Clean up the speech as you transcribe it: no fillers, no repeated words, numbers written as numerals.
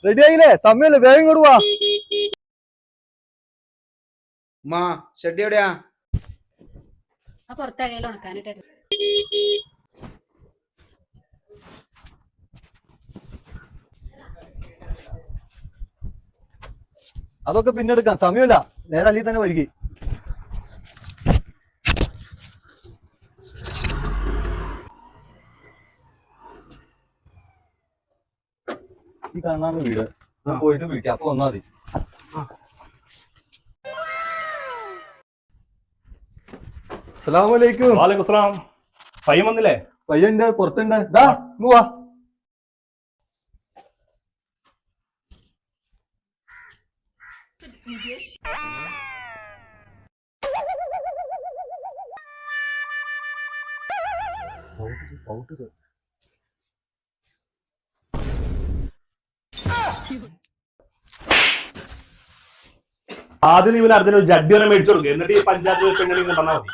Ready ആയില്ലേ? സമയല്ലേ, വേഗം ഇങ്ങോട്ട് വാ. ഷെഡ് എവിടെയാ? പുറത്തഴയിൽ ഉണക്കാനിട്ട്. അതൊക്കെ പിന്നെ എടുക്കാം, സമയമില്ല. നേരെ അല്ലെങ്കിൽ തന്നെ വഴുകി. ഈ കാണാണ് വീട്. ഞാൻ പോയിട്ട് വിളിക്കാം, അപ്പൊ വന്നാ മതി. അസ്സലാമലൈക്കും. വാലേക്കും സലാം. പയ്യൻ വന്നില്ലേ? പയ്യന്റെ പുറത്തുണ്ട്. ദാ ഇങ്ങ് വാ. ആദ്യം ഇവന് അർജന്റ് ജഡ്ഡി വരെ മേടിച്ചു കൊടുക്കുക, എന്നിട്ട് ഈ പഞ്ചായത്ത് പെണ്ണുങ്ങൾ കൊണ്ടുവന്നാൽ മതി.